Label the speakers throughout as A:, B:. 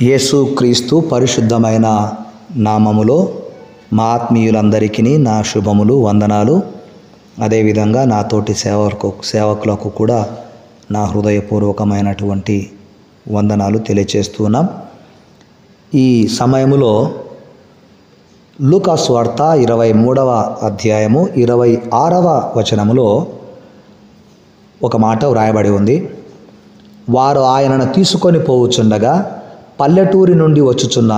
A: యేసుక్రీస్తు పరిశుద్ధమైన నామములో మా ఆత్మీయులందరికీ నా శుభములు, వందనాలు. అదేవిధంగా నాతోటి సేవకులకు కూడా నా హృదయపూర్వకమైనటువంటి వందనాలు తెలియచేస్తున్నాం. ఈ సమయంలో లూకా సువార్త 23వ అధ్యాయము 26వ వచనములో ఒక మాట వ్రాయబడి ఉంది. వారు ఆయనను తీసుకొని పోవుచుండగా పల్లెటూరి నుండి వచ్చుచున్న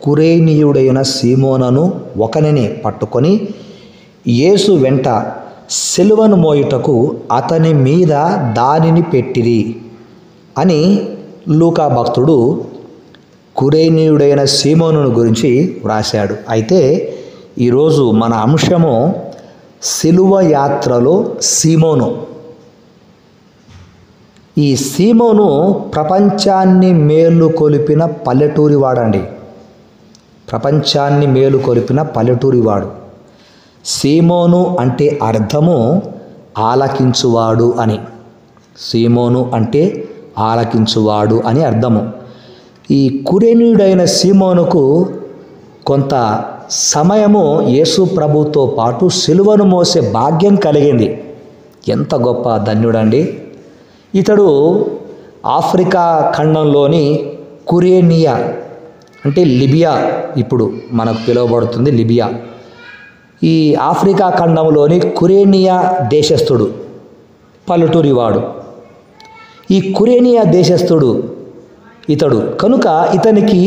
A: కురేనీయుడైన సీమోనను ఒకనిని పట్టుకొని యేసు వెంట సిలువను మోయుటకు అతని మీద దానిని పెట్టిరి అని లూకా భక్తుడు కురేనీయుడైన సీమోనును గురించి వ్రాశాడు. అయితే ఈరోజు మన అంశము సిలువ యాత్రలో సీమోను. ఈ సీమోను ప్రపంచాన్ని మేలుకొలిపిన పల్లెటూరివాడండి. ప్రపంచాన్ని మేలుకొలిపిన పల్లెటూరివాడు. సీమోను అంటే అర్థము ఆలకించువాడు అని. సీమోను అంటే ఆలకించువాడు అని అర్థము. ఈ కురేనీయుడైన సీమోనుకు కొంత సమయము యేసు ప్రభుతో పాటు సిలువను మోసే భాగ్యం కలిగింది. ఎంత గొప్ప ధన్యుడండి! ఇతడు ఆఫ్రికా ఖండంలోని కురేనియా అంటే లిబియా, ఇప్పుడు మనకు పిలువబడుతుంది లిబియా. ఈ ఆఫ్రికా ఖండంలోని కురేనియా దేశస్థుడు, పల్లెటూరివాడు. ఈ కురేనియా దేశస్థుడు ఇతడు కనుక ఇతనికి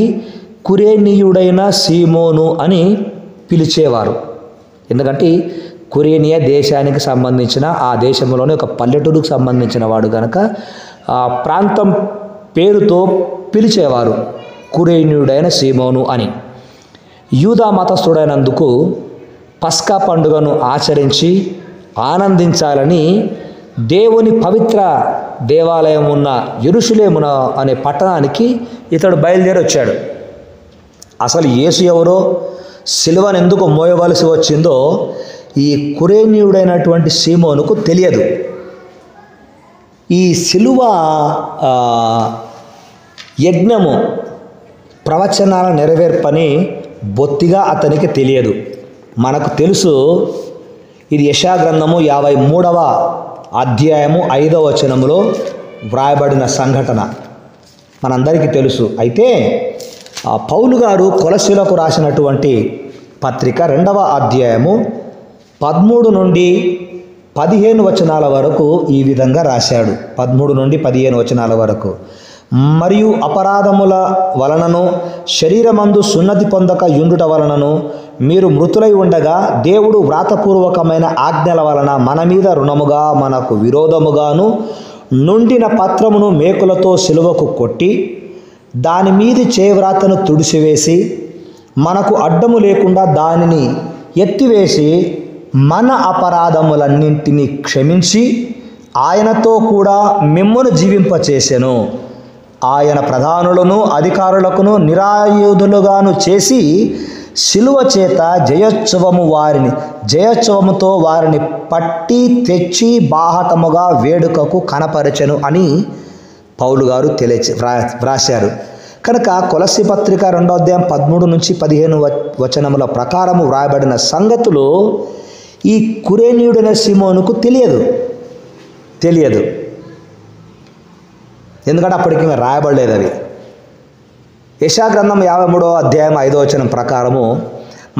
A: కురేనీయుడైన సీమోను అని పిలిచేవారు. ఎందుకంటే కురేనియా దేశానికి సంబంధించిన, ఆ దేశంలోని ఒక పల్లెటూరుకు సంబంధించిన వాడు కనుక ఆ ప్రాంతం పేరుతో పిలిచేవారు కురేనీయుడైన సీమోను అని. యూదా మతస్థుడైనందుకు పస్కా పండుగను ఆచరించి ఆనందించాలని దేవుని పవిత్ర దేవాలయం ఉన్న యెరూషలేము అనే పట్టణానికి ఇతడు బయలుదేరి వచ్చాడు. అసలు యేసు ఎవరో, సిలువను ఎందుకు మోయవలసి వచ్చిందో ఈ కురేనీయుడైనటువంటి సీమోనుకు తెలియదు. ఈ సిలువ యజ్ఞము ప్రవచనాల నెరవేర్పని బొత్తిగా అతనికి తెలియదు. మనకు తెలుసు, ఇది యెషయా గ్రంథము 53వ అధ్యాయము 5వ వచనములో వ్రాయబడిన సంఘటన మనందరికీ తెలుసు. అయితే పౌలు గారు కొలస్సీలకు రాసినటువంటి పత్రిక 2వ అధ్యాయము 13 నుండి 15 వచనాల వరకు ఈ విధంగా రాశాడు. 13 నుండి 15 వచనాల వరకు. మరియు అపరాధముల వలనను శరీరమందు సున్నతి పొందక యుండుట వలనను మీరు మృతులై ఉండగా దేవుడు వ్రాతపూర్వకమైన ఆజ్ఞల వలన మన మీద రుణముగా మనకు విరోధముగాను నుండిన పత్రమును మేకులతో సిలువకు కొట్టి దాని మీది చేవ్రాతను తుడిసివేసి మనకు అడ్డము లేకుండా దానిని ఎత్తివేసి మన అపరాధములన్నింటినీ క్షమించి ఆయనతో కూడా మిమ్మును జీవింపచేసెను. ఆయన ప్రధానులను అధికారులకును నిరాయుధులుగాను చేసి సిలువ చేత జయోత్సవముతో వారిని పట్టి తెచ్చి బాహటముగా వేడుకకు కనపరచెను అని పౌలు గారు వ్రాశారు. కనుక కొలస్సీ పత్రిక 2వ అధ్యాయం 13 నుంచి 15 వచనముల ప్రకారము వ్రాయబడిన సంగతులు ఈ కురేనీయుడైన సీమోనుకు తెలియదు. ఎందుకంటే అప్పటికి రాయబడలేదు అవి. యెషయా గ్రంథం 53వ అధ్యాయం 5వ వచనం ప్రకారము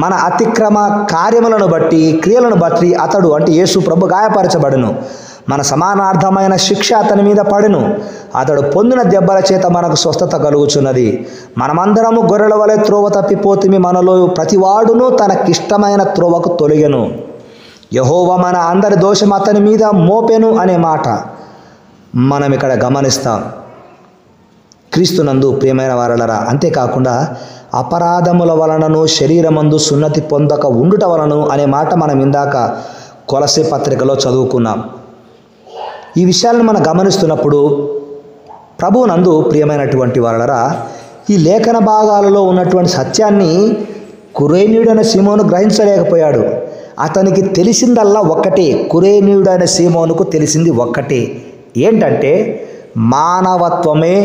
A: మన అతిక్రమ కార్యములను బట్టి, క్రియలను బట్టి అతడు అంటే యేసు ప్రభు గాయపరచబడును, మన సమానార్థమైన శిక్ష అతని మీద పడును, అతడు పొందిన దెబ్బల చేత మనకు స్వస్థత కలుగుచున్నది. మనమందరము గొర్రెల వలె త్రోవ తప్పిపోతిమి, మనలో ప్రతివాడును తనకిష్టమైన త్రోవకు తొలగెను. యెహోవా మన అందరి దోషం అతని మీద మోపెను అనే మాట మనం ఇక్కడ గమనిస్తాం. క్రీస్తునందు ప్రియమైన వారలరా, అంతేకాకుండా అపరాధముల వలనను శరీరమందు సున్నతి పొందక ఉండుట వలన అనే మాట మనం ఇందాక కొలస్సీ పత్రికలో చదువుకున్నాం. ఈ విషయాలను మనం గమనిస్తున్నప్పుడు ప్రభువునందు ప్రియమైనటువంటి వారలరా, ఈ లేఖన భాగాలలో ఉన్నటువంటి సత్యాన్ని కురేనీయుడైన సీమోను గ్రహించలేకపోయాడు. అతనికి తెలిసిందల్లా ఒక్కటే, కురేనీయుడైన సీమోనుకు తెలిసింది ఒక్కటే. ఏంటంటే మానవత్వమే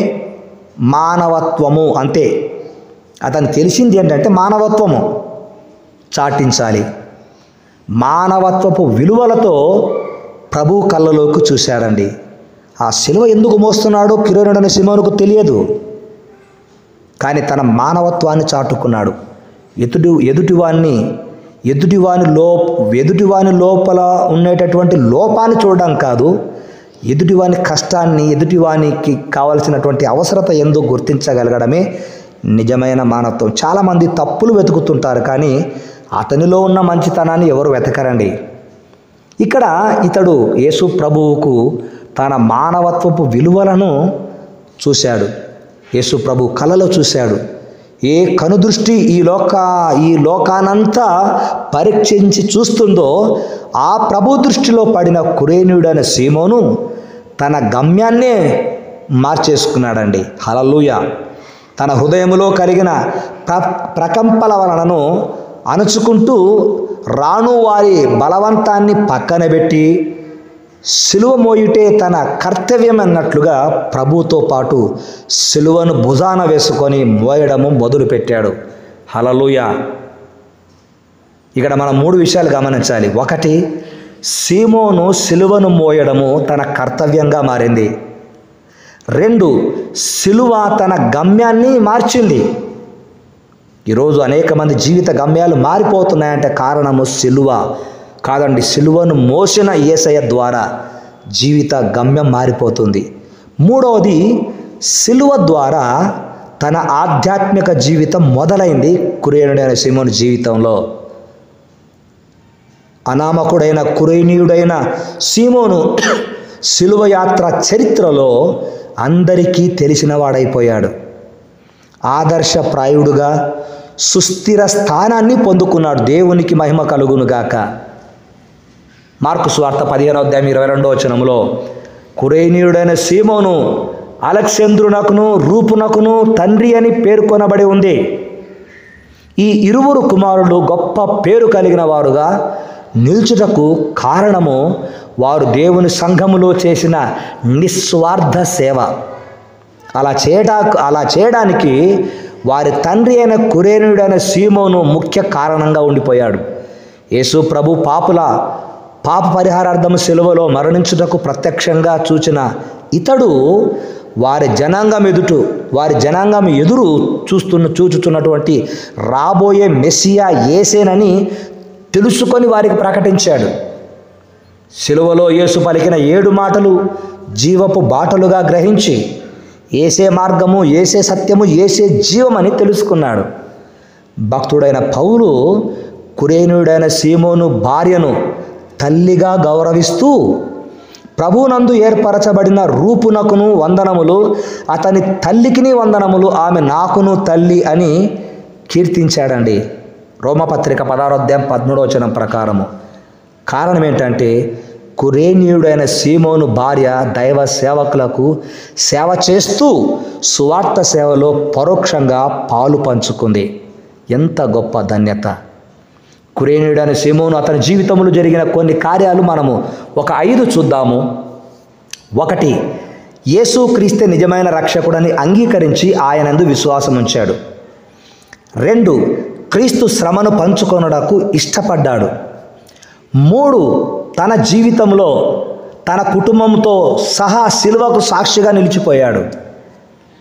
A: మానవత్వము అంతే. అతనికి తెలిసింది ఏంటంటే మానవత్వము చాటించాలి. మానవత్వపు విలువలతో ప్రభు కళ్ళలోకి చూశాడండి. ఆ శిలువ ఎందుకు మోస్తున్నాడో కిరోనుడైన సీమోనుకు తెలియదు, కానీ తన మానవత్వాన్ని చాటుకున్నాడు. ఎదుటివాని లోపల ఉండేటటువంటి లోపాన్ని చూడడం కాదు, ఎదుటివాని కష్టాన్ని, ఎదుటివానికి కావలసినటువంటి అవసరత ఎందుకు గుర్తించగలగడమే నిజమైన మానవత్వం. చాలామంది తప్పులు వెతుకుతుంటారు, కానీ అతనిలో ఉన్న మంచితనాన్ని ఎవరు వెతకరండి. ఇక్కడ ఇతడు యేసు ప్రభువుకు తన మానవత్వపు విలువలను చూశాడు. యేసు ప్రభు కలలో చూశాడు. ఏ కనుదృష్టి ఈ లోకానంతా పరీక్షించి చూస్తుందో ఆ ప్రభు దృష్టిలో పడిన కురేనీయుడైన సీమోను తన గమ్యాన్నే మార్చేసుకున్నాడండి. హల్లెలూయా. తన హృదయములో కలిగిన ప్రకంపల వలనను అణుచుకుంటూ రాను వారి బలవంతాన్ని పక్కన పెట్టి సిలువ మోయుటే తన కర్తవ్యం అన్నట్లుగా ప్రభుతో పాటు సిలువను భుజాన వేసుకొని మోయడము మొదలుపెట్టాడు. హల్లెలూయా. ఇక్కడ మనం 3 విషయాలు గమనించాలి. 1, సీమోను సిలువను మోయడము తన కర్తవ్యంగా మారింది. 2, సిలువ తన గమ్యాన్ని మార్చింది. ఈరోజు అనేక మంది జీవిత గమ్యాలు మారిపోతున్నాయంటే కారణము సిలువ కాదండి, సిలువను మోసిన యేసయ్య ద్వారా జీవిత గమ్యం మారిపోతుంది. 3వది, సిలువ ద్వారా తన ఆధ్యాత్మిక జీవితం మొదలైంది కురేనుడైన సీమోను జీవితంలో. అనామకుడైన కురేనీయుడైన సీమోను సిలువ యాత్ర చరిత్రలో అందరికీ తెలిసిన వాడైపోయాడు. ఆదర్శప్రాయుడుగా సుస్థిర స్థానాన్ని పొందుకున్నాడు. దేవునికి మహిమ కలుగునుగాక. మార్కు సువార్త 15:22 కురేనీయుడైన సీమోను అలెగ్జాంద్రునకును రూపునకును తండ్రి అని పేర్కొనబడి ఉంది. ఈ ఇరువురు కుమారులు గొప్ప పేరు కలిగిన వారుగా నిల్చుటకు కారణము వారు దేవుని సంఘములో చేసిన నిస్వార్థ సేవ. అలా చేయడానికి వారి తండ్రి అయిన కురేనీయుడైన సీమోను ముఖ్య కారణంగా ఉండిపోయాడు. యేసు ప్రభు పాప పరిహారార్థము సిలువలో మరణించుటకు ప్రత్యక్షంగా ఇతడు వారి జనాంగం ఎదురు చూచుతున్నటువంటి రాబోయే మెస్సియా యేసేనని తెలుసుకొని వారికి ప్రకటించాడు. సిలువలో యేసు పలికిన 7 మాటలు జీవపు బాటలుగా గ్రహించి యేసే మార్గము, యేసే సత్యము, యేసే జీవమని తెలుసుకున్నాడు. భక్తుడైన పౌలు కురేనీయుడైన సీమోను భార్యను తల్లిగా గౌరవిస్తూ ప్రభువునందు ఏర్పరచబడిన రూపునకును వందనములు, అతని తల్లికిని వందనములు, ఆమె నాకును తల్లి అని కీర్తించాడండి. రోమపత్రిక 16:13 ప్రకారము. కారణం ఏంటంటే కురేనీయుడైన సీమోను భార్య దైవ సేవకులకు సేవ చేస్తూ సువార్త సేవలో పరోక్షంగా పాలు పంచుకుంది. ఎంత గొప్ప ధన్యత! కురేనీయుడైన సీమోను అతని జీవితంలో జరిగిన కొన్ని కార్యాలు మనము ఒక 5 చూద్దాము. 1, యేసుక్రీస్తే నిజమైన రక్షకుడని అంగీకరించి ఆయనందు విశ్వాసం ఉంచాడు. 2, క్రీస్తు శ్రమను పంచుకొనుటకు ఇష్టపడ్డాడు. 3, తన జీవితంలో తన కుటుంబంతో సహా సిలువకు సాక్షిగా నిలిచిపోయాడు.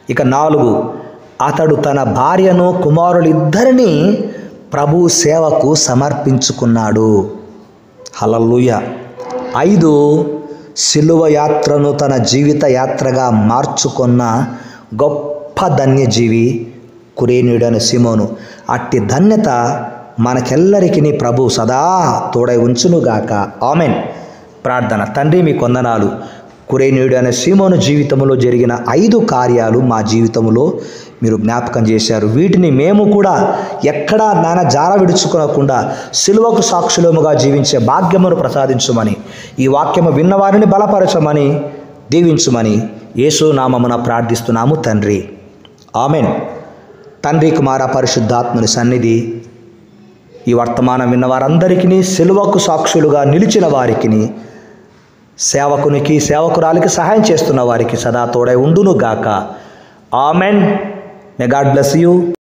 A: ఇక 4, అతడు తన భార్యను కుమారులిద్దరినీ ప్రభు సేవకు సమర్పించుకున్నాడు. హల్లెలూయా. 5, సిలువ యాత్రను తన జీవిత యాత్రగా మార్చుకున్న గొప్ప ధన్యజీవి కురేనీయుడైన సీమోను. అట్టి ధన్యత మనకెల్లరికీ ప్రభు సదా తోడై ఉంచునుగాక. ఆమెన్. ప్రార్థన. తండ్రి, మీ వందనాలు. కురేనీయుడైన సీమోను జీవితంలో జరిగిన 5 కార్యాలు మా జీవితంలో మీరు జ్ఞాపకం చేశారు. వీటిని మేము కూడా ఎక్కడా జార విడుచుకోకుండా సిలువకు సాక్షులముగా జీవించే భాగ్యమును ప్రసాదించుమని, ఈ వాక్యము విన్నవారిని బలపరచమని, దీవించుమని యేసు నామమున ప్రార్థిస్తున్నాము తండ్రి. ఆమెన్. తండ్రి, కుమార, పరిశుద్ధాత్మని సన్నిధి ఈ వర్తమానం విన్న వారందరికీ, సిలువకు సాక్షులుగా నిలిచిన వారికి, సేవకునికి సేవకురాలికి సహాయం చేస్తున్న వారికి సదా తోడై ఉండును గాక. Amen. May God bless you.